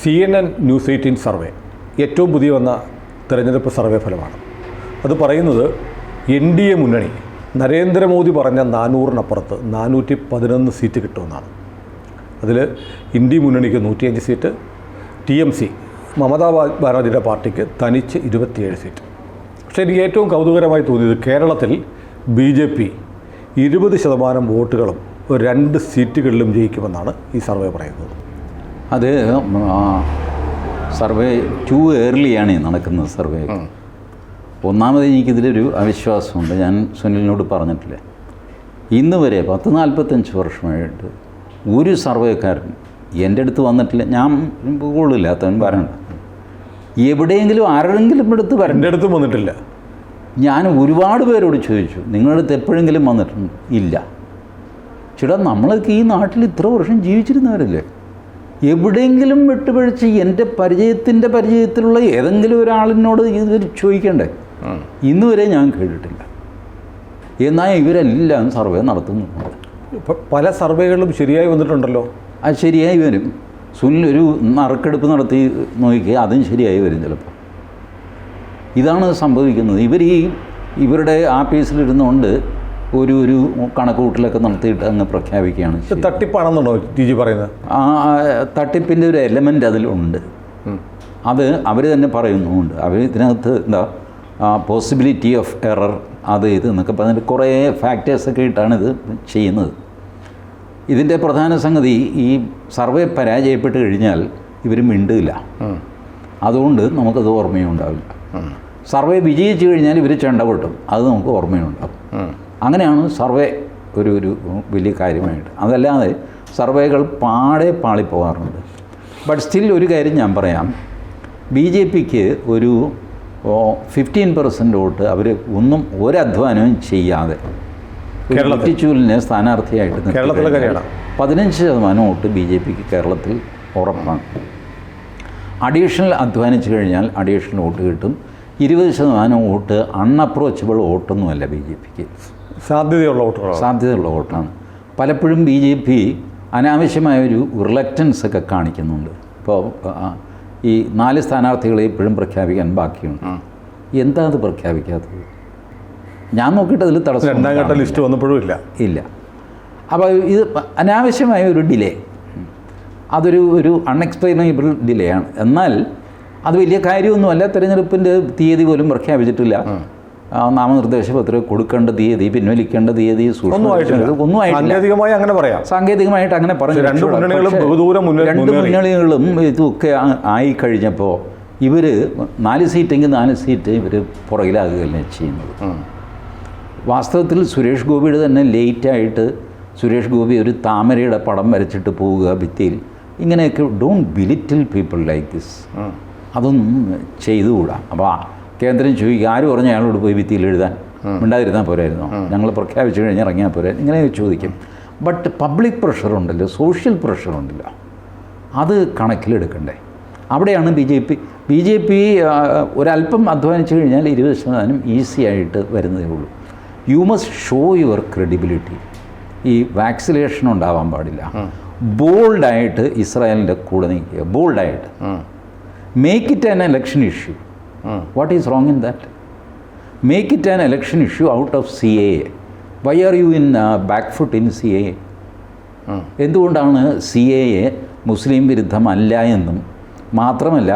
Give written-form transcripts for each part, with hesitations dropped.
CNN news 18 survey ഏറ്റവും പുതിയ വന്ന തെരഞ്ഞെടുപ്പ് സർവേ ഫലമാണ്. അത് പറയുന്നത് NDA മുന്നണി നരേന്ദ്രമോദി പറഞ്ഞ 400-നപ്പുറത്ത് 411 സീറ്റ് കിട്ടുമെന്നാണ്. അതിൽ ഇന്ത്യ മുന്നണിക്ക് 105 സീറ്റ്, TMC മമതാ ബാനർജിയുടെ പാർട്ടിക്ക് തനിച്ച് 27 സീറ്റ്. പക്ഷേ എനിക്ക് ഏറ്റവും കൗതുകരമായി തോന്നിയത് കേരളത്തിൽ BJP 20% വോട്ടുകളും 2 സീറ്റുകളിലും ജയിക്കുമെന്നാണ് ഈ സർവേ പറയുന്നത്. അത് സർവേ ടു ഏർലിയാണ് നടക്കുന്നത്. സർവേ ഒന്നാമത് എനിക്കിതിലൊരു അവിശ്വാസമുണ്ട്. ഞാൻ സുനിലിനോട് പറഞ്ഞിട്ടില്ലേ, ഇന്ന് വരെ 10-45 വർഷമായിട്ട് ഒരു സർവേക്കാരൻ എൻ്റെ അടുത്ത് വന്നിട്ടില്ല. ഞാൻ കൊള്ളില്ലാത്തവൻ പറയണ്ട, എവിടെയെങ്കിലും ആരെങ്കിലും അടുത്ത് എൻ്റെ അടുത്തും വന്നിട്ടില്ല. ഞാൻ ഒരുപാട് പേരോട് ചോദിച്ചു, നിങ്ങളുടെ അടുത്ത് എപ്പോഴെങ്കിലും വന്നിട്ടുണ്ട്? ഇല്ല. ചേട്ടാ, നമ്മളൊക്കെ ഈ നാട്ടിൽ ഇത്ര വർഷം ജീവിച്ചിരുന്നവരല്ലേ, എവിടെയെങ്കിലും വിട്ടുപഴിച്ച് എൻ്റെ പരിചയത്തിലുള്ള ഏതെങ്കിലും ഒരാളിനോട് ഇത് ചോദിക്കണ്ടേ? ഇന്ന് വരെ ഞാൻ കേട്ടിട്ടില്ല. എന്നാൽ ഇവരെല്ലാം സർവേ നടത്തുന്നുണ്ട്. പല സർവേകളിലും ശരിയായി വന്നിട്ടുണ്ടല്ലോ. അത് ശരിയായി വരും. സുനിൽ ഒരു നറുക്കെടുപ്പ് നടത്തി നോക്കിയാൽ അതും ശരിയായി വരും ചിലപ്പോൾ. ഇതാണ് സംഭവിക്കുന്നത്. ഇവരുടെ ആഫീസിലിരുന്നുകൊണ്ട് ഒരു കണക്കുകൂട്ടലൊക്കെ നടത്തിയിട്ട് അങ്ങ് പ്രഖ്യാപിക്കുകയാണ്. തട്ടിപ്പാണെന്നുണ്ടോ TG പറയുന്നത്? തട്ടിപ്പിൻ്റെ ഒരു എലമെൻ്റ് അതിലുണ്ട്. അത് അവർ തന്നെ പറയുന്നുമുണ്ട്. അവർ ഇതിനകത്ത് പോസിബിലിറ്റി ഓഫ് എറർ അത് ഇത് എന്നൊക്കെ പറഞ്ഞിട്ട് കുറേ ഫാക്ടേഴ്സൊക്കെ ഇട്ടാണ് ഇത് ചെയ്യുന്നത്. ഇതിൻ്റെ പ്രധാന സംഗതി, ഈ സർവേ പരാജയപ്പെട്ട് കഴിഞ്ഞാൽ ഇവർ മിണ്ടില്ല. അതുകൊണ്ട് നമുക്കത് ഓർമ്മയുണ്ടാവില്ല. സർവേ വിജയിച്ചു കഴിഞ്ഞാൽ ഇവർ ചെണ്ട പൊട്ടും, അത് നമുക്ക് ഓർമ്മയുണ്ടാവും. അങ്ങനെയാണ് സർവേ ഒരു വലിയ കാര്യമായിട്ട്. അതല്ലാതെ സർവേകൾ പാളിപ്പോകാറുണ്ട്. ബട്ട് സ്റ്റിൽ ഒരു കാര്യം ഞാൻ പറയാം, BJPക്ക് ഒരു 15% വോട്ട് അവർ ഒരധ്വാനവും ചെയ്യാതെ ചൂലിനെ സ്ഥാനാർത്ഥിയായിട്ട് 15% വോട്ട് BJPക്ക് കേരളത്തിൽ ഉറപ്പാണ്. അഡീഷണൽ അധ്വാനിച്ചു കഴിഞ്ഞാൽ അഡീഷണൽ വോട്ട് കിട്ടും. 20% വോട്ട് അൺഅപ്രോച്ചബിൾ വോട്ടൊന്നുമല്ല BJPക്ക്, സാധ്യതയുള്ള വോട്ടാണ്. പലപ്പോഴും BJP അനാവശ്യമായൊരു റിലക്റ്റൻസൊക്കെ കാണിക്കുന്നുണ്ട്. ഇപ്പോൾ ഈ 4 സ്ഥാനാർത്ഥികളെ ഇപ്പോഴും പ്രഖ്യാപിക്കാൻ ബാക്കിയുണ്ട്. എന്താ അത് പ്രഖ്യാപിക്കാത്തത്? ഞാൻ നോക്കിയിട്ട് അതിൽ തടസ്സം 2ാം ഘട്ട ലിസ്റ്റ് വന്നപ്പോഴും ഇല്ല. അപ്പോൾ ഇത് അനാവശ്യമായ ഒരു ഡിലേ, അതൊരു അൺഎക്സ്പ്ലെയിനബിൾ ഡിലേ ആണ്. എന്നാൽ അത് വലിയ കാര്യമൊന്നുമല്ല. തെരഞ്ഞെടുപ്പിൻ്റെ തീയതി പോലും പ്രഖ്യാപിച്ചിട്ടില്ല. നാമനിർദ്ദേശ പത്രിക കൊടുക്കേണ്ട തീയതി, പിൻവലിക്കേണ്ട തീയതി ഒന്നും ആയിട്ടില്ല. സാങ്കേതികമായിട്ട് അങ്ങനെ പറഞ്ഞു. രണ്ട് മുന്നണികളും ഇതൊക്കെ ആയിക്കഴിഞ്ഞപ്പോൾ ഇവർ 4 സീറ്റെങ്കിൽ 4 സീറ്റ് ഇവർ പുറകിലാകുകയല്ലേ ചെയ്യുന്നത്. വാസ്തവത്തിൽ സുരേഷ് ഗോപിയുടെ തന്നെ ലേറ്റായിട്ട് സുരേഷ് ഗോപി ഒരു താമരയുടെ പടം വരച്ചിട്ട് പോവുക ഭിത്തിയിൽ, ഇങ്ങനെയൊക്കെ ഡോണ്ട് ബിലിറ്റിൽ പീപ്പിൾ ലൈക്ക് ദിസ്. അതൊന്നും ചെയ്തുകൂടാ. അപ്പോൾ കേന്ദ്രം ചോദിക്കുക, ആര് പറഞ്ഞ അയാളോട് പോയി ഭിത്തിയിൽ എഴുതാൻ? മിണ്ടാതിരുന്നാൽ പോരായിരുന്നോ? ഞങ്ങൾ പ്രഖ്യാപിച്ചു കഴിഞ്ഞാൽ ഇറങ്ങിയാൽ പോരാ? ഇങ്ങനെ ചോദിക്കും. ബട്ട് പബ്ലിക് പ്രഷറുണ്ടല്ലോ, സോഷ്യൽ പ്രഷറുണ്ടല്ലോ, അത് കണക്കിലെടുക്കണ്ടേ? അവിടെയാണ് BJP ഒരല്പം അധ്വാനിച്ചു കഴിഞ്ഞാൽ 20% ഈസി ആയിട്ട് വരുന്നതേ ഉള്ളൂ. You must show your credibility. ഈ വാക്സിനേഷൻ ഉണ്ടാവാൻ പാടില്ല. ബോൾഡായിട്ട് ഇസ്രായേലിൻ്റെ കൂടെ നിൽക്കുക, ബോൾഡായിട്ട്. Make it an election issue. What is wrong in that? Make it an election issue out of CAA. Why are you in back foot in CAA? എന്തുകൊണ്ടാണ് CAA മുസ്ലിം വിരുദ്ധമല്ല എന്നും മാത്രമല്ല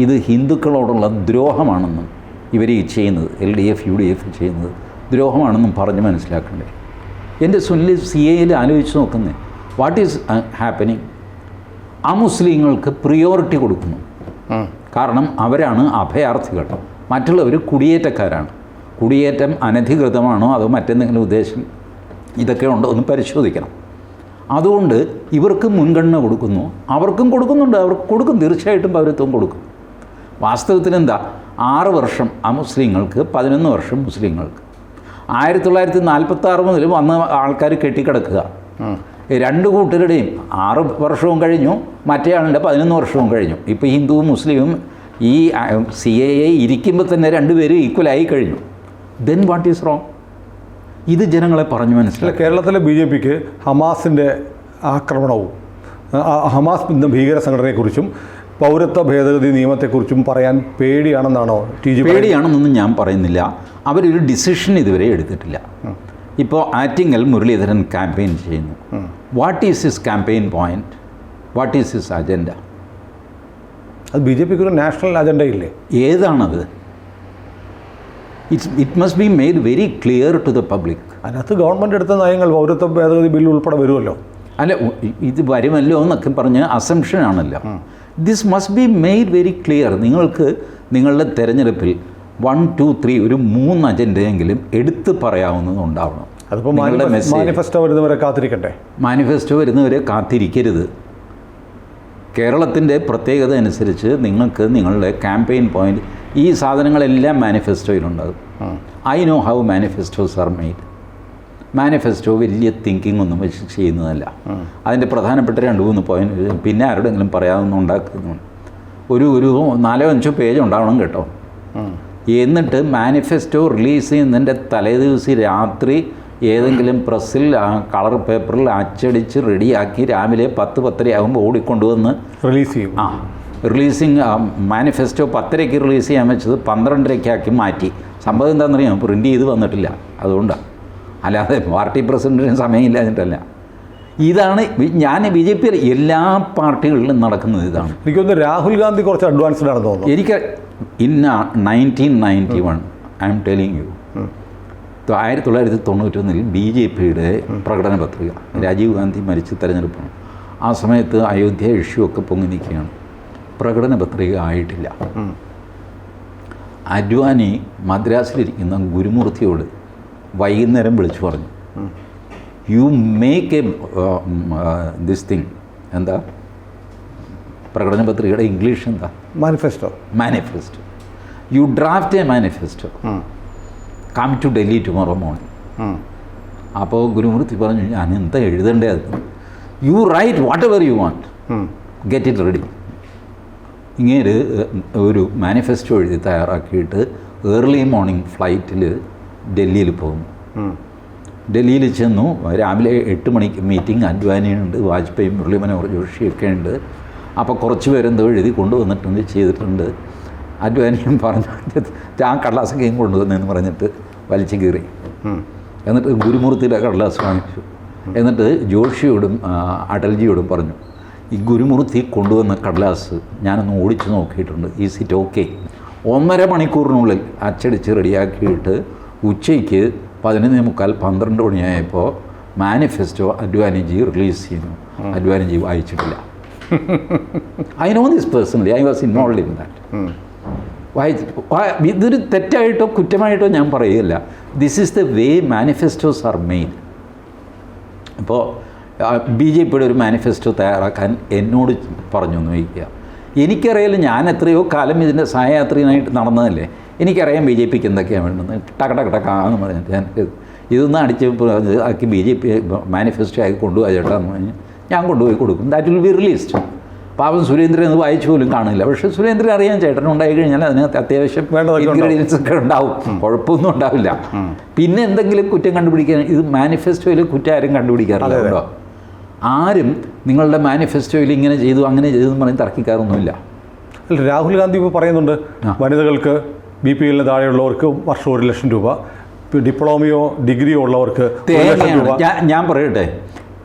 ഇത് ഹിന്ദുക്കളോടുള്ള ദ്രോഹമാണെന്നും ഇവർ ചെയ്യുന്നത്, LDF UDF ചെയ്യുന്നത് ദ്രോഹമാണെന്നും പറഞ്ഞ് മനസ്സിലാക്കണ്ടേ? എൻ്റെ സുനിൽ CAA ആലോചിച്ച് നോക്കുന്നേ, വാട്ട് ഈസ് ഹാപ്പനിങ്? ആ മുസ്ലിങ്ങൾക്ക് പ്രിയോറിറ്റി കൊടുക്കുന്നു. കാരണം അവരാണ് അഭയാർത്ഥികൾ, മറ്റുള്ളവർ കുടിയേറ്റക്കാരാണ്. കുടിയേറ്റം അനധികൃതമാണോ അതോ മറ്റെന്തെങ്കിലും ഉദ്ദേശം ഇതൊക്കെ ഉണ്ടോ എന്ന് പരിശോധിക്കണം. അതുകൊണ്ട് ഇവർക്ക് മുൻഗണന കൊടുക്കുന്നു. അവർക്കും കൊടുക്കുന്നുണ്ട്, അവർക്ക് കൊടുക്കും, തീർച്ചയായിട്ടും പൗരത്വം കൊടുക്കും. വാസ്തവത്തിൽ എന്താ, 6 വർഷം അമുസ്ലിങ്ങൾക്ക്, 11 വർഷം മുസ്ലിങ്ങൾക്ക്. 1946 മുതൽ വന്ന ആൾക്കാർ കെട്ടിക്കിടക്കുക. 2 കൂട്ടരുടെയും 6 വർഷവും കഴിഞ്ഞു, മറ്റേ ആളിൻ്റെ 11 വർഷവും കഴിഞ്ഞു. ഇപ്പോൾ ഹിന്ദുവും മുസ്ലിമും ഈ CAA ഇരിക്കുമ്പോൾ തന്നെ 2 പേരും ഈക്വലായി കഴിഞ്ഞു. Then what is wrong? ഇത് ജനങ്ങളെ പറഞ്ഞു മനസ്സിലാക്കി. കേരളത്തിലെ BJPക്ക് ഹമാസിൻ്റെ ആക്രമണവും ഹമാസ് ഭീകര സംഘടനയെക്കുറിച്ചും പൗരത്വ ഭേദഗതി നിയമത്തെക്കുറിച്ചും പറയാൻ പേടിയാണെന്നാണോ TG? പേടിയാണെന്നൊന്നും ഞാൻ പറയുന്നില്ല. അവരൊരു ഡിസിഷൻ ഇതുവരെ എടുത്തിട്ടില്ല. ഇപ്പോൾ ആറ്റിങ്ങൽ മുരളീധരൻ ക്യാമ്പയിൻ ചെയ്യുന്നു. What is his campaign point? What is his agenda? അത് BJPക്ക് ഒരു നാഷണൽ അജണ്ടയില്ലേ? ഏതാണത്? It must be made very clear to the public. അതിനകത്ത് ഗവൺമെൻറ് എടുത്ത നയങ്ങൾ പൗരത്വ ഭേദഗതി ബിൽ ഉൾപ്പെടെ വരുമല്ലോ. അല്ല, ഇത് വരുമല്ലോ എന്നൊക്കെ പറഞ്ഞ് അസംഷൻ ആണല്ലോ. This must be made very clear. നിങ്ങൾക്ക് നിങ്ങളുടെ തെരഞ്ഞെടുപ്പിൽ 1, 2, 3 ഒരു 3 അജണ്ടയെങ്കിലും എടുത്ത് പറയാവുന്നതുണ്ടാവണം. അതിപ്പോൾ മാനിഫെസ്റ്റോ വരുന്നവരെ കാത്തിരിക്കട്ടെ. മാനിഫെസ്റ്റോ വരുന്നവരെ കാത്തിരിക്കരുത്. കേരളത്തിൻ്റെ പ്രത്യേകത അനുസരിച്ച് നിങ്ങൾക്ക് നിങ്ങളുടെ ക്യാമ്പയിൻ പോയിന്റ് ഈ സാധനങ്ങളെല്ലാം മാനിഫെസ്റ്റോയിലുണ്ടാകും. I know how manifestos are made. Manifesto വലിയ തിങ്കിങ് ഒന്നും വെച്ച് ചെയ്യുന്നതല്ല. അതിൻ്റെ പ്രധാനപ്പെട്ട 2-3 പോയിന്റ് പിന്നെ ആരുടെങ്കിലും പറയാവുന്ന ഉണ്ടാക്കുന്നു. ഒരു 4-5 പേജ് ഉണ്ടാവണം കേട്ടോ. എന്നിട്ട് മാനിഫെസ്റ്റോ റിലീസ് ചെയ്യുന്നതിൻ്റെ തലേദിവസം രാത്രി ഏതെങ്കിലും പ്രസ്സിൽ കളർ പേപ്പറിൽ അച്ചടിച്ച് റെഡിയാക്കി രാവിലെ 10-10:30 ആകുമ്പോൾ ഓടിക്കൊണ്ടുവന്ന് റിലീസ് ചെയ്യും. റിലീസിങ് മാനിഫെസ്റ്റോ 10:30 റിലീസ് ചെയ്യാൻ വെച്ചത് 12:30 മാറ്റി. സംഭവം എന്താണെന്നറിയാം, പ്രിൻ്റ് ചെയ്ത് വന്നിട്ടില്ല. അതുകൊണ്ടാണ്, അല്ലാതെ പാർട്ടി പ്രസിഡൻറ്റിന് സമയമില്ലാഞ്ഞിട്ടല്ല. ഇതാണ് ഞാൻ BJP എല്ലാ പാർട്ടികളിലും നടക്കുന്നത്. ഇതാണ് എനിക്കൊന്ന് രാഹുൽ ഗാന്ധി കുറച്ച് അഡ്വാൻസ്ഡ് ആണെന്ന് തോന്നുന്നു. എനിക്ക് 1991 ഐ എം ടെലിങ് യു, 1991 BJPയുടെ പ്രകടന പത്രിക, രാജീവ് ഗാന്ധി മരിച്ച് തെരഞ്ഞെടുപ്പാണ്. ആ സമയത്ത് അയോധ്യ ഇഷ്യൂ ഒക്കെ പൊങ്ങി നിൽക്കുകയാണ്. പ്രകടന പത്രിക ആയിട്ടില്ല. അദ്വാനി മദ്രാസിലിരിക്കുന്ന ഗുരുമൂർത്തിയോട് വൈകുന്നേരം വിളിച്ചു പറഞ്ഞു, you make a this thing, എന്താ പ്രകടന പത്രികയുടെ ഇംഗ്ലീഷ് എന്താ? Manifesto. You draft a manifesto, come to Delhi tomorrow morning. അപ്പോൾ ഗുരുമൂർത്തി പറഞ്ഞു, ഞാൻ എന്താ എഴുതണ്ടേ? അത് you write whatever you want, get it ready. ഇങ്ങനെ ഒരു മാനിഫെസ്റ്റോ എഴുതി തയ്യാറാക്കിയിട്ട് ഏർലി മോർണിംഗ് ഫ്ലൈറ്റിൽ ഡൽഹിയിൽ പോകുന്നു. ഡൽഹിയിൽ ചെന്നു. രാവിലെ 8 മണിക്ക് മീറ്റിംഗ്. അദ്വാനിയുണ്ട്, വാജ്പേയി, മുരളി മനോഹർ ജോഷിയൊക്കെ ഉണ്ട്. അപ്പോൾ കുറച്ച് പേരെന്തോ എഴുതി കൊണ്ടുവന്നിട്ടുണ്ട്, ചെയ്തിട്ടുണ്ട്. അദ്വാനിയും പറഞ്ഞു, ആ കടലാസൊക്കെയും കൊണ്ടുവന്നെന്ന് പറഞ്ഞിട്ട് വലിച്ചു കീറി. എന്നിട്ട് ഗുരുമൂർത്തിയുടെ കടലാസ് വാങ്ങിച്ചു. എന്നിട്ട് ജോഷിയോടും അടൽജിയോടും പറഞ്ഞു, ഈ ഗുരുമൂർത്തി കൊണ്ടുവന്ന കടലാസ് ഞാനൊന്ന് ഓടിച്ചു നോക്കിയിട്ടുണ്ട്, ഈസ് ഇറ്റ് ഓക്കെ? 1.5 മണിക്കൂറിനുള്ളിൽ അച്ചടിച്ച് റെഡിയാക്കിയിട്ട് ഉച്ചയ്ക്ക് 11:45-12 മണിയായപ്പോൾ മാനിഫെസ്റ്റോ അദ്വാനിജി റിലീസ് ചെയ്യുന്നു. അദ്വാനിജി വായിച്ചിട്ടില്ല. I know this personally, I was involve in that. ഇതൊരു തെറ്റായിട്ടോ കുറ്റമായിട്ടോ ഞാൻ പറയുകയില്ല. This is the way manifestos are made. ഇപ്പോൾ BJPയുടെ ഒരു മാനിഫെസ്റ്റോ തയ്യാറാക്കാൻ എന്നോട് പറഞ്ഞു എന്ന് വയ്ക്കുക. എനിക്കറിയില്ല, ഞാൻ എത്രയോ കാലം ഇതിൻ്റെ സഹയാത്രികനായിട്ട് നടന്നതല്ലേ, എനിക്കറിയാം BJPക്ക് എന്തൊക്കെയാണ് വേണ്ടത്. ടക്കടക്കടക്കാന്ന് പറഞ്ഞിട്ട് ഞാൻ ഇതൊന്നും അടിച്ച് ആക്കി BJP മാനിഫെസ്റ്റോ ആക്കി കൊണ്ടുപോയി ചേട്ടാന്ന് പറഞ്ഞ് ഞാൻ കൊണ്ടുപോയി കൊടുക്കും. That will be released. പാവം സുരേന്ദ്രൻ അത് വായിച്ചു പോലും കാണില്ല. പക്ഷേ സുരേന്ദ്രൻ അറിയാൻ ചേട്ടൻ ഉണ്ടായി കഴിഞ്ഞാൽ അതിനകത്ത് അത്യാവശ്യം ഇൻഗ്രീഡിയൻസ് ഒക്കെ ഉണ്ടാവും, കുഴപ്പമൊന്നും ഉണ്ടാവില്ല. പിന്നെ എന്തെങ്കിലും കുറ്റം കണ്ടുപിടിക്കാൻ, ഇത് മാനിഫെസ്റ്റോയിൽ കുറ്റം ആരും കണ്ടുപിടിക്കാറില്ല. ആരും നിങ്ങളുടെ മാനിഫെസ്റ്റോയിൽ ഇങ്ങനെ ചെയ്തു അങ്ങനെ ചെയ്തു എന്ന് പറഞ്ഞ് തർക്കിക്കാറൊന്നുമില്ല. അല്ല, രാഹുൽ ഗാന്ധി ഇപ്പോൾ പറയുന്നുണ്ട് വനിതകൾക്ക് BPL താഴെയുള്ളവർക്ക് വർഷം 1 ലക്ഷം രൂപ, ഡിപ്ലോമയോ ഡിഗ്രിയോ ഉള്ളവർക്ക് 1 ലക്ഷം രൂപ. ഞാൻ പറയട്ടെ,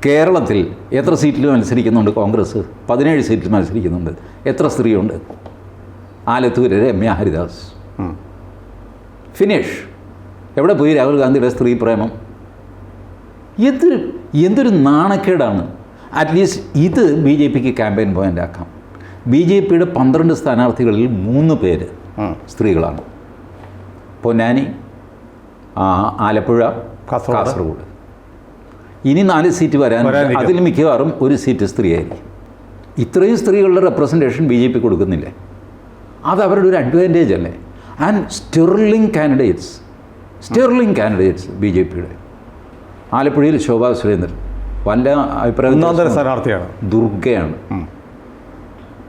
കേരളത്തിൽ എത്ര സീറ്റിൽ മത്സരിക്കുന്നുണ്ട് കോൺഗ്രസ്? 17 സീറ്റിൽ മത്സരിക്കുന്നുണ്ട്. എത്ര സ്ത്രീയുണ്ട്? ആലത്തൂര് രമ്യ ഹരിദാസ്. ഫിനിഷ്. എവിടെ പോയി രാഹുൽ ഗാന്ധിയുടെ സ്ത്രീ പ്രേമം? എന്തൊരു നാണക്കേടാണ്. അറ്റ്ലീസ്റ്റ് ഇത് BJPക്ക് ക്യാമ്പയിൻ പോയിൻ്റ് ആക്കാം. BJPയുടെ 12 സ്ഥാനാർത്ഥികളിൽ 3 പേര് സ്ത്രീകളാണ്. പൊന്നാനി, ആലപ്പുഴ, കാസർഗോഡ്. ഇനി 4 സീറ്റ് വരാൻ, അതിൽ മിക്കവാറും 1 സീറ്റ് സ്ത്രീയായിരിക്കും. ഇത്രയും സ്ത്രീകളുടെ റെപ്രസെൻറ്റേഷൻ BJP കൊടുക്കുന്നില്ലേ? അത് അവരുടെ ഒരു അഡ്വാൻറ്റേജ് അല്ലേ? ആൻഡ് സ്റ്റെർലിംഗ് കാൻഡിഡേറ്റ്സ് BJPയുടെ. ആലപ്പുഴയിൽ ശോഭാ സുരേന്ദ്രൻ വല്ല അഭിപ്രായം സ്ഥാനാർത്ഥിയാണ്, ദുർഗയാണ്.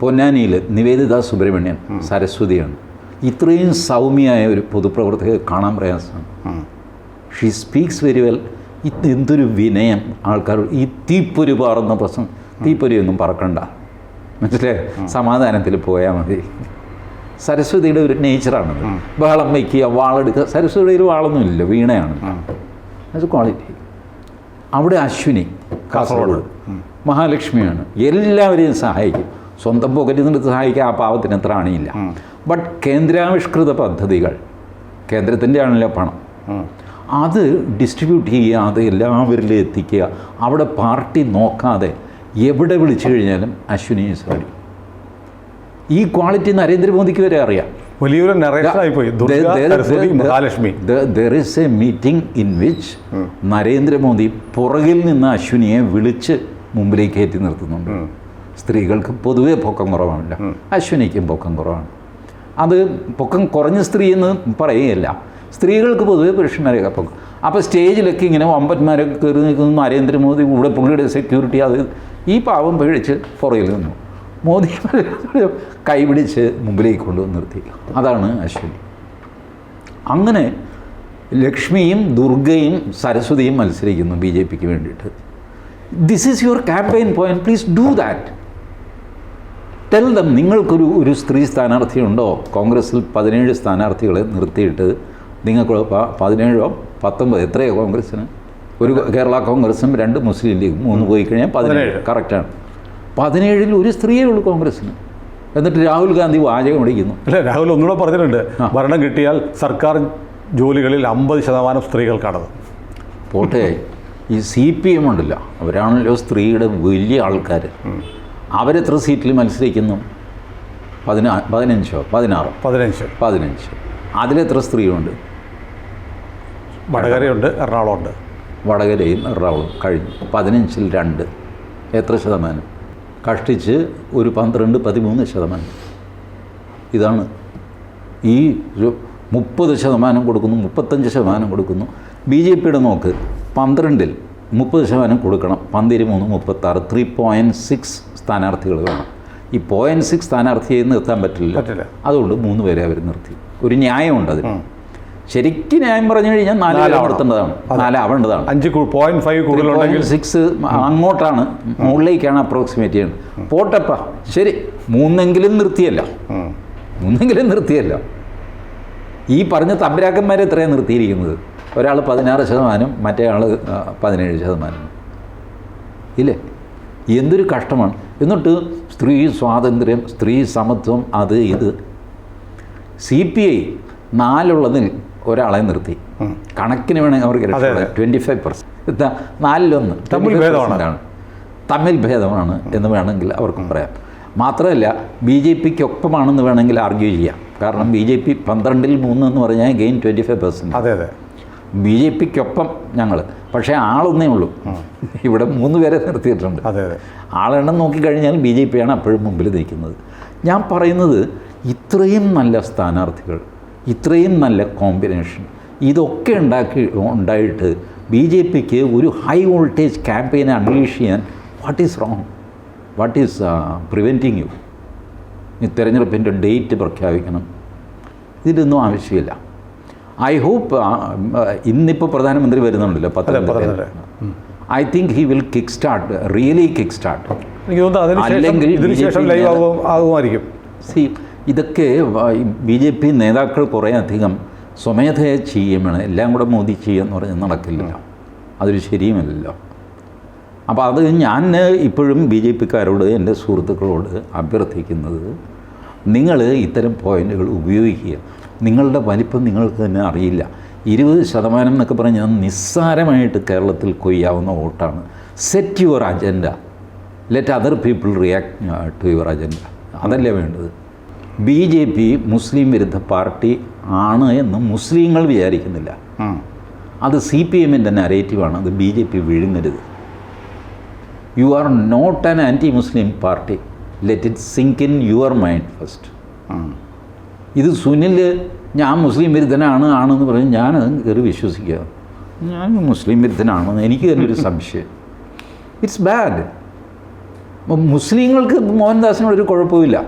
പൊന്നാനിയിൽ നിവേദിത സുബ്രഹ്മണ്യൻ, സരസ്വതിയാണ്. ഇത്രയും സൗമ്യമായ ഒരു പൊതുപ്രവർത്തകരെ കാണാൻ പ്രയാസമാണ്. She speaks very well. എന്തൊരു വിനയം ആൾക്കാർ. ഈ തീപ്പൊരി പാറുന്ന പ്രശ്നം, തീപ്പൊരിയൊന്നും പറക്കണ്ട. മനസ്സിലായി, സമാധാനത്തിൽ പോയാൽ മതി. സരസ്വതിയുടെ ഒരു നേച്ചറാണത്. ബഹളം വയ്ക്കുക, വാളെടുക്കുക. സരസ്വതിയുടെ ഒരു വാളൊന്നുമില്ല, വീണയാണ്. അത് ക്വാളിറ്റി. അവിടെ അശ്വിനി കാസർഗോഡ് മഹാലക്ഷ്മിയാണ്, എല്ലാവരെയും സഹായിക്കും. സ്വന്തം പോക്കറ്റിൽ നിന്ന് സഹായിക്കാൻ ആ പാവത്തിന് എത്ര അണിയില്ല. ബട്ട് കേന്ദ്രാവിഷ്കൃത പദ്ധതികൾ, കേന്ദ്രത്തിൻ്റെ ആണല്ലോ പണം, അത് ഡിസ്ട്രിബ്യൂട്ട് ചെയ്യുക, അത് എല്ലാവരിലും എത്തിക്കുക. അവിടെ പാർട്ടി നോക്കാതെ എവിടെ വിളിച്ചു കഴിഞ്ഞാലും അശ്വിനി സാരി. ഈ ക്വാളിറ്റി നരേന്ദ്രമോദിക്ക് വരെ അറിയാം. വലിയൊരു നറേഷനായിപ്പോയി Mahalakshmi. There is a meeting in which Narendra Modi പുറകിൽ നിന്ന് അശ്വിനിയെ വിളിച്ച് മുമ്പിലേക്ക് കയറ്റി നിർത്തുന്നുണ്ട്. സ്ത്രീകൾക്ക് പൊതുവേ പൊക്കം കുറവാണല്ലോ, അശ്വിനിക്കും പൊക്കം കുറവാണ്. അത് പൊക്കം കുറഞ്ഞ സ്ത്രീ എന്ന് പറയുകയല്ല, സ്ത്രീകൾക്ക് പൊതുവേ പുരുഷന്മാരെയൊക്കെ പൊക്കം. അപ്പോൾ സ്റ്റേജിലൊക്കെ ഇങ്ങനെ വമ്പന്മാരൊക്കെ കയറി നിൽക്കുന്നു. നരേന്ദ്രമോദി കൂടെ പുള്ളിയുടെ സെക്യൂരിറ്റി അത് ഈ പാവം പേടിച്ച് പുറകിൽ നിന്നു. മോദി കൈപിടിച്ച് മുമ്പിലേക്ക് കൊണ്ടുവന്ന് നിർത്തി. അതാണ് അശ്വിനി. അങ്ങനെ ലക്ഷ്മിയും ദുർഗയും സരസ്വതിയും മത്സരിക്കുന്നു ബി ജെ പിക്ക് വേണ്ടിയിട്ട്. This is your campaign point, please do that. Tell them. നിങ്ങൾക്കൊരു സ്ത്രീ സ്ഥാനാർത്ഥിയുണ്ടോ? കോൺഗ്രസ്സിൽ 17 സ്ഥാനാർത്ഥികളെ നിർത്തിയിട്ട് നിങ്ങൾക്ക് 17 19 എത്രയോ കോൺഗ്രസ്സിന്? ഒരു കേരള കോൺഗ്രസും 2 മുസ്ലിം ലീഗും 3 പോയി കഴിഞ്ഞാൽ 17. കറക്റ്റാണ്. 17 ഒരു സ്ത്രീയേ ഉള്ളൂ കോൺഗ്രസ്സിന്. എന്നിട്ട് രാഹുൽ ഗാന്ധി വാചകം അടിക്കുന്നു. അല്ല, രാഹുൽ ഒന്നുകൂടെ പറഞ്ഞിട്ടുണ്ട്, ഭരണം കിട്ടിയാൽ സർക്കാർ ജോലികളിൽ 50% സ്ത്രീകൾക്കാണത്. പോട്ടെ, ഈ CPM ഉണ്ടല്ലോ, അവരാണല്ലോ സ്ത്രീയുടെ വലിയ ആൾക്കാർ. അവരെത്ര സീറ്റിൽ മത്സരിക്കുന്നു? 15. അതിലെത്ര സ്ത്രീയുണ്ട്? വടകരയുണ്ട്, എറണാകുളമുണ്ട്. വടകരയും എറണാകുളം കഴിഞ്ഞു. 15ൽ 2 എത്ര ശതമാനം? കഷ്ടിച്ച് ഒരു 12-13%. ഇതാണ് ഈ 30% കൊടുക്കുന്നു, 35% കൊടുക്കുന്നു. BJPയുടെ നോക്ക് 12ൽ 30% കൊടുക്കണം. 13, 36, 3.6 സ്ഥാനാർത്ഥികൾ വേണം. ഈ 0.6 സ്ഥാനാർത്ഥിയെ നിർത്താൻ പറ്റില്ല. അതുകൊണ്ട് 3 പേരെ അവർ നിർത്തി. ഒരു ന്യായമുണ്ട് അതിന്. ശരിക്കും ന്യായം പറഞ്ഞു കഴിഞ്ഞാൽ 4 ആവേണ്ടതാണ്. 4 ആവേണ്ടതാണ്. 5.5 അങ്ങോട്ടാണ്, മുകളിലേക്കാണ് അപ്രോക്സിമേറ്റ് ചെയ്യുന്നത്. പോട്ടപ്പ ശരി, 3 നിർത്തിയല്ല. ഈ പറഞ്ഞ തമ്പരാക്കന്മാരെ എത്രയാണ് നിർത്തിയിരിക്കുന്നത്? ഒരാൾ 16%, മറ്റേ ആൾ 17%. ഇല്ലേ? എന്തൊരു കഷ്ടമാണ്. എന്നിട്ട് സ്ത്രീ സ്വാതന്ത്ര്യം, സ്ത്രീ സമത്വം, അത് ഇത്. CPI 4 ഒരാളെ നിർത്തി. കണക്കിന് വേണമെങ്കിൽ അവർക്ക് 25%. 4-1 തമ്മിൽ ഭേദമാണ് എന്ന് വേണമെങ്കിൽ അവർക്ക് പറയാം. മാത്രമല്ല BJPക്കൊപ്പമാണെന്ന് വേണമെങ്കിൽ ആർഗ്യൂ ചെയ്യാം. കാരണം BJP 12ൽ 3 എന്ന് പറഞ്ഞാൽ ഗെയിൻ 25%. അതെ. BJPക്കൊപ്പം ഞങ്ങൾ. പക്ഷേ ആളൊന്നേ ഉള്ളൂ. ഇവിടെ 3 പേരെ നിർത്തിയിട്ടുണ്ട്. ആളെണ്ണം നോക്കിക്കഴിഞ്ഞാൽ BJPയാണ് അപ്പോഴും മുമ്പിൽ നിൽക്കുന്നത്. ഞാൻ പറയുന്നത്, ഇത്രയും നല്ല സ്ഥാനാർത്ഥികൾ, ഇത്രയും നല്ല കോമ്പിനേഷൻ, ഇതൊക്കെ ഉണ്ടായിട്ട് BJPക്ക് ഒരു ഹൈ വോൾട്ടേജ് ക്യാമ്പയിനെ അൺലീഷ് ചെയ്യാൻ what is wrong? What is preventing you? ഈ തെരഞ്ഞെടുപ്പിൻ്റെ ഡേറ്റ് പ്രഖ്യാപിക്കണം. ഇതിലൊന്നും ആവശ്യമില്ല. ഐ ഹോപ്പ് ഇന്നിപ്പോൾ പ്രധാനമന്ത്രി വരുന്നുണ്ടല്ലോ, I think he will kick start, really kick start. അല്ലെങ്കിൽ ഇതൊക്കെ BJP നേതാക്കൾ കുറേ അധികം സ്വമേധയെ ചെയ്യുകയാണ്. എല്ലാം കൂടെ മോദി ചെയ്യുമെന്ന് പറഞ്ഞാൽ നടക്കില്ല. അതൊരു ശരിയുമല്ലല്ലോ. അപ്പോൾ അത് ഞാൻ ഇപ്പോഴും BJPക്കാരോട്, എൻ്റെ സുഹൃത്തുക്കളോട് അഭ്യർത്ഥിക്കുന്നത്, നിങ്ങൾ ഇത്തരം പോയിന്റുകൾ ഉപയോഗിക്കുക. നിങ്ങളുടെ വലിപ്പം നിങ്ങൾക്ക് തന്നെ അറിയില്ല. 20% എന്നൊക്കെ പറഞ്ഞാൽ നിസ്സാരമായിട്ട് കേരളത്തിൽ കൊയ്യാവുന്ന വോട്ടാണ്. Set your agenda, let other people react to your agenda. അതല്ലേ വേണ്ടത്. BJP മുസ്ലിം വിരുദ്ധ പാർട്ടി ആണ് എന്ന് മുസ്ലിങ്ങൾ വിചാരിക്കുന്നില്ല. അത് CPMൻ്റെ നരേറ്റീവാണ്. അത് BJP വിഴുങ്ങരുത്. You are not an anti Muslim party. Let it sink in your mind first. ഇത് സുനിൽ ഞാൻ മുസ്ലിം വിരുദ്ധനാണെന്ന് പറഞ്ഞ് ഞാനത് കയറി വിശ്വസിക്കുക. ഞാൻ മുസ്ലിം വിരുദ്ധനാണെന്ന് എനിക്ക് തന്നെ ഒരു സംശയം. It's bad. മുസ്ലിങ്ങൾക്ക് മോഹൻദാസിനോടൊരു കുഴപ്പമില്ല.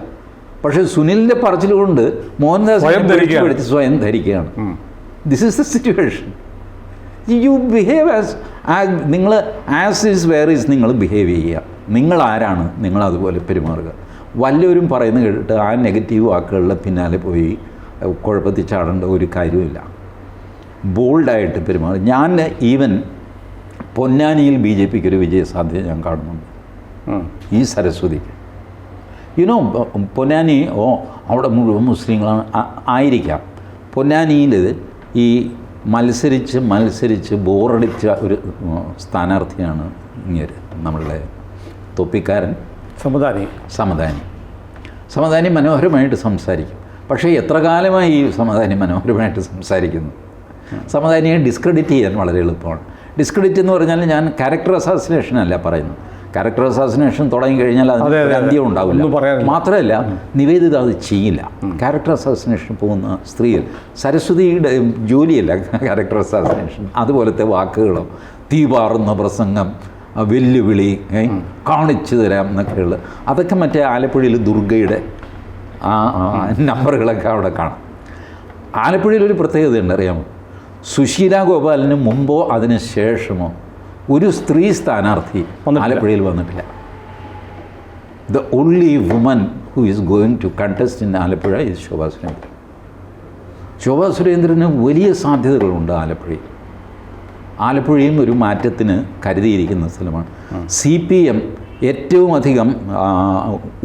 പക്ഷേ സുനിലിൻ്റെ പറച്ചിൽ കൊണ്ട് മോഹൻദാസിനെ പഠിച്ച് സ്വയം ധരിക്കുകയാണ്. This is the situation. You behave നിങ്ങൾ ആസ് ഈസ് വേർ ഈസ് നിങ്ങൾ ബിഹേവ് ചെയ്യുക. നിങ്ങൾ ആരാണ്, നിങ്ങൾ അതുപോലെ പെരുമാറുക. വല്ലവരും പറയുന്നത് കേട്ടിട്ട് ആ നെഗറ്റീവ് വാക്കുകളുടെ പിന്നാലെ പോയി കുഴപ്പത്തിൽ ചാടേണ്ട ഒരു കാര്യമില്ല. ബോൾഡായിട്ട് പെരുമാറി. ഞാൻ ഈവൻ പൊന്നാനിയിൽ BJPക്ക് ഒരു വിജയസാധ്യത ഞാൻ കാണുന്നുണ്ട്. ഈ സരസ്വതിക്ക് പൊന്നാനി അവിടെ മുഴുവൻ മുസ്ലിങ്ങളാണ് ആയിരിക്കാം. പൊന്നാനിയിൽ ഈ മത്സരിച്ച് ബോറടിച്ച ഒരു സ്ഥാനാർത്ഥിയാണ് ഇങ്ങനെ നമ്മളുടെ തൊപ്പിക്കാരൻ സമദാനി മനോഹരമായിട്ട് സംസാരിക്കും. പക്ഷേ എത്ര കാലമായി ഈ സമദാനി മനോഹരമായിട്ട് സംസാരിക്കുന്നു? സമദാനിയെ ഡിസ്ക്രെഡിറ്റ് ചെയ്യാൻ വളരെ എളുപ്പമാണ്. ഡിസ്ക്രെഡിറ്റ് എന്ന് പറഞ്ഞാൽ ഞാൻ ക്യാരക്ടർ അസാസിനേഷൻ അല്ല പറയുന്നത്. ക്യാരക്ടർ അസാസിനേഷൻ തുടങ്ങിക്കഴിഞ്ഞാൽ അതിന് അന്ത്യം ഉണ്ടാവില്ല. മാത്രമല്ല നിവേദിത അത് ചെയ്യില്ല. ക്യാരക്ടർ അസാസിനേഷൻ പോകുന്ന സ്ത്രീകൾ, സരസ്വതിയുടെ ജോലിയല്ല ക്യാരക്ടർ അസാസിനേഷൻ. അതുപോലത്തെ വാക്കുകളോ തീപാറുന്ന പ്രസംഗം, വെല്ലുവിളി, കാണിച്ചു തരാം എന്നൊക്കെയുള്ള അതൊക്കെ മറ്റേ ആലപ്പുഴയിൽ ദുർഗയുടെ നമ്പറുകളൊക്കെ അവിടെ കാണാം. ആലപ്പുഴയിലൊരു പ്രത്യേകതയുണ്ട്, അറിയാമോ? സുശീല ഗോപാലിന് മുമ്പോ അതിന് ശേഷമോ ഒരു സ്ത്രീ സ്ഥാനാർത്ഥി ആലപ്പുഴയിൽ വന്നിട്ടില്ല. The only woman who is going to contest in Alappuzha is Shobha Surendran. Shobha സുരേന്ദ്രന് വലിയ സാധ്യതകളുണ്ട് ആലപ്പുഴയിൽ. ആലപ്പുഴയും ഒരു മാറ്റത്തിന് കരുതിയിരിക്കുന്ന സ്ഥലമാണ്. CPM ഏറ്റവും അധികം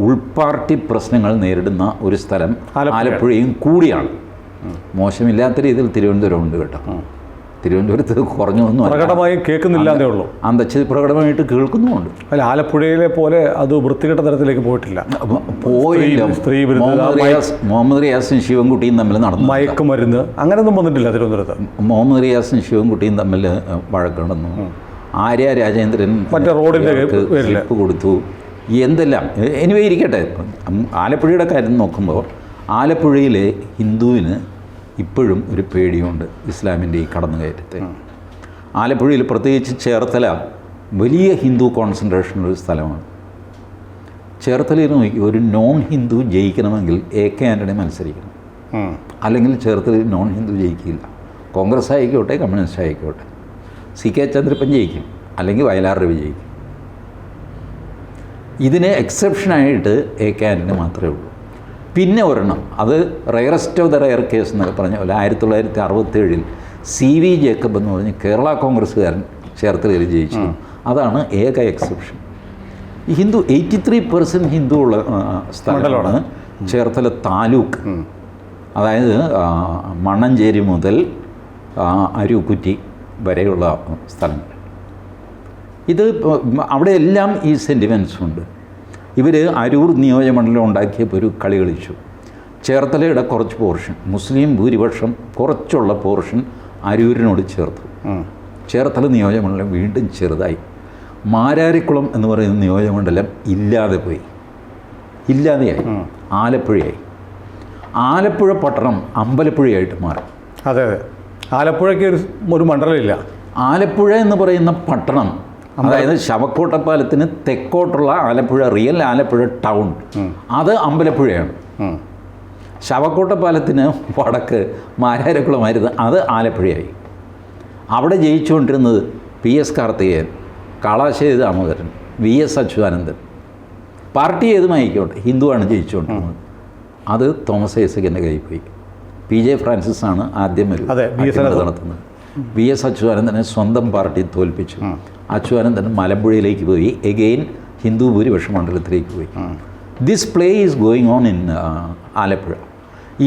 ഉൾപാർട്ടി പ്രശ്നങ്ങൾ നേരിടുന്ന ഒരു സ്ഥലം ആലപ്പുഴയും കൂടിയാണ്. മോശമില്ലാത്ത രീതിയിൽ തിരുവനന്തപുരം ഉണ്ട് കേട്ടോ. തിരുവനന്തപുരത്ത് കുറഞ്ഞൊന്നും പ്രകടമായി കേൾക്കുന്നില്ലാന്നേ ഉള്ളൂ. അന്തച്ച് പ്രകടമായിട്ട് കേൾക്കുന്നുമുണ്ട്. അല്ല, ആലപ്പുഴയിലെ പോലെ അത് വൃത്തികെട്ട തരത്തിലേക്ക് പോയിട്ടില്ല. മുഹമ്മദ് റിയാസും ശിവൻകുട്ടിയും തമ്മിൽ നടന്നു മയക്കുമരുന്ന് അങ്ങനെയൊന്നും വന്നിട്ടില്ല തിരുവനന്തപുരത്ത്. മുഹമ്മദ് റിയാസും ശിവൻകുട്ടിയും തമ്മിൽ വഴക്കുണ്ടെന്നു. ആര്യ രാജേന്ദ്രൻ മറ്റേ റോഡിൻ്റെ സ്റ്റെപ്പ് കൊടുത്തു. എന്തെല്ലാം എനിവേ ഇരിക്കട്ടെ. ആലപ്പുഴയുടെ കാര്യം നോക്കുമ്പോൾ ആലപ്പുഴയിലെ ഹിന്ദുവിന് ഇപ്പോഴും ഒരു പേടിയുണ്ട് ഇസ്ലാമിൻ്റെ ഈ കടന്നുകയറ്റത്തെ. ആലപ്പുഴയിൽ പ്രത്യേകിച്ച് ചേർത്തല വലിയ ഹിന്ദു കോൺസെൻട്രേഷനുള്ള ഒരു സ്ഥലമാണ്. ചേർത്തലയിൽ നോക്കി ഒരു നോൺ ഹിന്ദു ജയിക്കണമെങ്കിൽ AK ആൻ്റണി മത്സരിക്കണം, അല്ലെങ്കിൽ ചേർത്തലയിൽ നോൺ ഹിന്ദു ജയിക്കില്ല. കോൺഗ്രസ് ആയിക്കോട്ടെ കമ്മ്യൂണിസ്റ്റ് ആയിക്കോട്ടെ. CK ചന്ദ്രപ്പൻ ജയിക്കും, അല്ലെങ്കിൽ വയലാർ രവി ജയിക്കും. ഇതിന് എക്സെപ്ഷനായിട്ട് AK ആൻ്റണി മാത്രമേ ഉള്ളൂ. പിന്നെ ഒരെണ്ണം, അത് rarest of the rare case എന്നൊക്കെ പറഞ്ഞ പോലെ 1967 CV ജേക്കബ് എന്ന് പറഞ്ഞ് കേരള കോൺഗ്രസ്സുകാരൻ ചേർത്തലയിൽ ജയിച്ചു. അതാണ് ഏക എക്സെപ്ഷൻ. ഈ ഹിന്ദു 83% ഹിന്ദു ഉള്ള സ്ഥലമാണ് ചേർത്തല താലൂക്ക്. അതായത് മണ്ണഞ്ചേരി മുതൽ അരുക്കുറ്റി വരെയുള്ള സ്ഥലങ്ങൾ. ഇത് അവിടെയെല്ലാം ഈ സെൻറ്റിമെൻറ്റ്സ് ഉണ്ട്. ഇവർ അരൂർ നിയോജകമണ്ഡലം ഉണ്ടാക്കിയപ്പോൾ ഒരു കളി കളിച്ചു. ചേർത്തലയുടെ കുറച്ച് പോർഷൻ, മുസ്ലിം ഭൂരിപക്ഷം കുറച്ചുള്ള പോർഷൻ അരൂരിനോട് ചേർത്തു. ചേർത്തല നിയോജകമണ്ഡലം വീണ്ടും ചെറുതായി. മാരാരിക്കുളം എന്ന് പറയുന്ന നിയോജകമണ്ഡലം ഇല്ലാതെയായി. ആലപ്പുഴയായി. ആലപ്പുഴ പട്ടണം അമ്പലപ്പുഴയായിട്ട് മാറി. അതെ, ആലപ്പുഴയ്ക്ക് ഒരു മണ്ഡലമില്ല. ആലപ്പുഴ എന്ന് പറയുന്ന പട്ടണം, അതായത് ശവക്കോട്ടപ്പാലത്തിന് തെക്കോട്ടുള്ള ആലപ്പുഴ, റിയൽ ആലപ്പുഴ ടൗൺ, അത് അമ്പലപ്പുഴയാണ്. ശവക്കോട്ടപ്പാലത്തിന് വടക്ക് മാരാരിക്കുളമായിരുന്നു, അത് ആലപ്പുഴയായി. അവിടെ ജയിച്ചുകൊണ്ടിരുന്നത് PS Karthikeyan, Kalassery Damodaran, VS Achuthanandan. Party ഏതുമായിക്കോട്ടെ, ഹിന്ദുവാണ് ജയിച്ചുകൊണ്ടിരുന്നത്. അത് തോമസ് ഐസക്കിൻ്റെ കയ്യിൽ പോയി. PJ ഫ്രാൻസിസ് ആണ് ആദ്യം നടത്തുന്നത്. VS അച്യുതാനന്ദനെ സ്വന്തം പാർട്ടി തോൽപ്പിച്ചു. അച്യുതാനന്ദൻ മലമ്പുഴയിലേക്ക് പോയി, എഗെയിൻ ഹിന്ദു ഭൂരിപക്ഷ മണ്ഡലത്തിലേക്ക് പോയി. This play is going on in Alappuzha.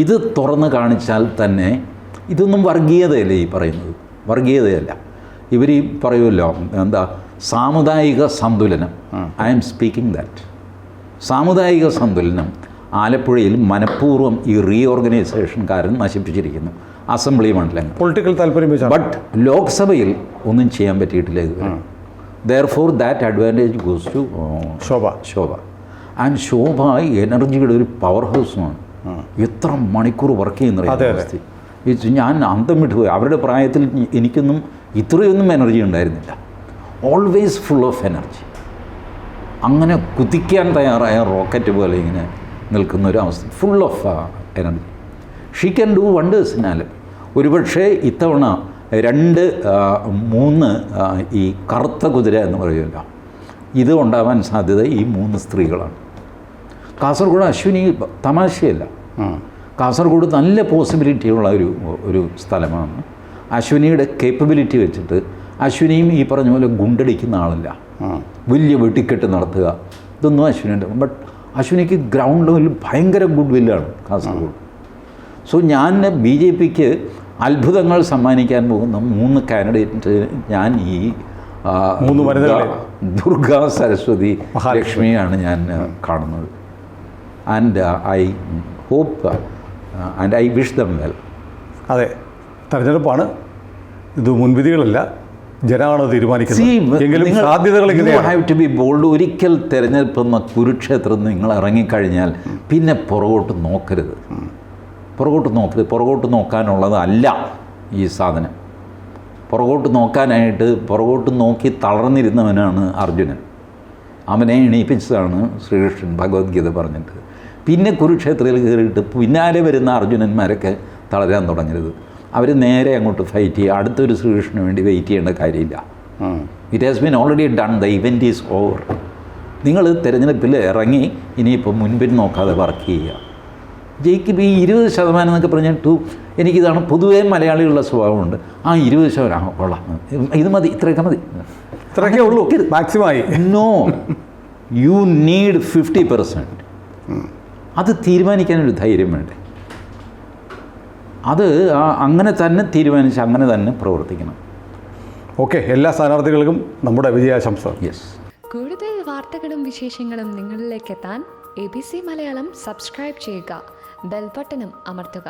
ഇത് തുറന്ന് കാണിച്ചാൽ തന്നെ ഇതൊന്നും വർഗീയതയല്ലേ ഈ പറയുന്നത്? വർഗീയതയല്ല. ഇവർ ഈ പറയുമല്ലോ, എന്താ സാമുദായിക സന്തുലനം. I am speaking that. സാമുദായിക സന്തുലനം ആലപ്പുഴയിൽ മനഃപൂർവ്വം ഈ റീഓർഗനൈസേഷൻകാരൻ നശിപ്പിച്ചിരിക്കുന്നു. അസംബ്ലി മണ്ഡലങ്ങൾ പൊളിറ്റിക്കൽ താല്പര്യം, ബട്ട് ലോക്സഭയിൽ ഒന്നും ചെയ്യാൻ പറ്റിയിട്ടില്ല ഇതുവരെ. Therefore that advantage goes to Shobha. And Shobha എനർജിയുടെ ഒരു പവർ ഹൗസുമാണ്. എത്ര മണിക്കൂർ വർക്ക് ചെയ്യുന്ന ഞാൻ അന്തം വിട്ടുപോയി. അവരുടെ പ്രായത്തിൽ എനിക്കൊന്നും ഇത്രയൊന്നും എനർജി ഉണ്ടായിരുന്നില്ല. Always full of energy. അങ്ങനെ കുതിക്കാൻ തയ്യാറായ റോക്കറ്റ് പോലെ ഇങ്ങനെ നിൽക്കുന്ന ഒരു അവസ്ഥ, full of energy. She can do wonders in Alappuzha. ഒരുപക്ഷെ ഇത്തവണ 2-3 ഈ കറുത്ത കുതിര എന്ന് പറയുമല്ലോ, ഇത് ഉണ്ടാവാൻ സാധ്യത ഈ 3 സ്ത്രീകളാണ്. കാസർഗോഡ് അശ്വിനി തമാശയല്ല. കാസർഗോഡ് നല്ല പോസിബിലിറ്റിയുള്ള ഒരു സ്ഥലമാണ്. അശ്വിനിയുടെ കേപ്പബിലിറ്റി വെച്ചിട്ട് അശ്വിനിയും ഈ പറഞ്ഞ പോലെ ഗുണ്ടടിക്കുന്ന ആളല്ല, വലിയ വെട്ടിക്കെട്ട് നടത്തുക, ഇതൊന്നും അശ്വിനിയുണ്ട്. ബട്ട് അശ്വിനിക്ക് ഗ്രൗണ്ട് ലെവലിൽ ഭയങ്കര ഗുഡ് വില്ലാണ് കാസർഗോഡ്. സോ ഞാൻ BJPക്ക് അത്ഭുതങ്ങൾ സമ്മാനിക്കാൻ പോകുന്ന 3 കാൻഡിഡേറ്റ് ഞാൻ ഈ 3 വനിതകളെ ദുർഗ, സരസ്വതി, ലക്ഷ്മിയാണ് ഞാൻ കാണുന്നത്. And I hope and I wish them well. അതെ, തെരഞ്ഞെടുപ്പാണ്, ഇത് മുൻവിധികളല്ല, ജനമാണ് തീരുമാനിക്കുന്നത്. എങ്കിലും സാധ്യതകൾ ഹാവ് ടു ബി ബോൾഡ്. ഒരിക്കൽ തിരഞ്ഞെടുപ്പ് എന്ന കുരുക്ഷേത്രത്തിൽ നിങ്ങൾ ഇറങ്ങിക്കഴിഞ്ഞാൽ പിന്നെ പുറകോട്ട് നോക്കരുത്. പുറകോട്ട് നോക്കാനുള്ളതല്ല ഈ സാധനം. പുറകോട്ട് നോക്കി തളർന്നിരുന്നവനാണ് അർജുനൻ. അവനെ എണീപ്പിച്ചതാണ് ശ്രീകൃഷ്ണൻ ഭഗവത്ഗീത പറഞ്ഞിട്ട്. പിന്നെ കുരുക്ഷേത്രത്തിൽ കയറിയിട്ട് പിന്നാലെ വരുന്ന അർജുനന്മാരൊക്കെ തളരാൻ തുടങ്ങരുത്. അവർ നേരെ അങ്ങോട്ട് ഫൈറ്റ് ചെയ്യുക. അടുത്തൊരു ശ്രീകൃഷ്ണന് വേണ്ടി വെയിറ്റ് ചെയ്യേണ്ട കാര്യമില്ല. It has been already done. The event is over. നിങ്ങൾ തിരഞ്ഞെടുപ്പിൽ ഇറങ്ങി ഇനിയിപ്പോൾ മുൻപിൽ നോക്കാതെ വർക്ക് ചെയ്യുക. ജയിക്കും. ഈ 20% എന്നൊക്കെ പറഞ്ഞിട്ട് എനിക്കിതാണ് പൊതുവേ മലയാളികളുടെ സ്വഭാവമുണ്ട്. 20% കൊള്ളാം, ഇത് മതി, ഇത്രയൊക്കെ ഉള്ളൂ മാക്സിമമായി. No, you need 50%. അത് തീരുമാനിക്കാനൊരു ധൈര്യം വേണ്ടേ? അത് അങ്ങനെ തന്നെ തീരുമാനിച്ച് അങ്ങനെ തന്നെ പ്രവർത്തിക്കണം. ഓക്കെ, എല്ലാ സ്ഥാനാർത്ഥികൾക്കും നമ്മുടെ വിജയാശംസ. യെസ്. കൂടുതൽ വാർത്തകളും വിശേഷങ്ങളും നിങ്ങളിലേക്ക് എത്താൻ ABC മലയാളം സബ്സ്ക്രൈബ് ചെയ്യുക, ബെൽ ബട്ടണും അമർത്തുക.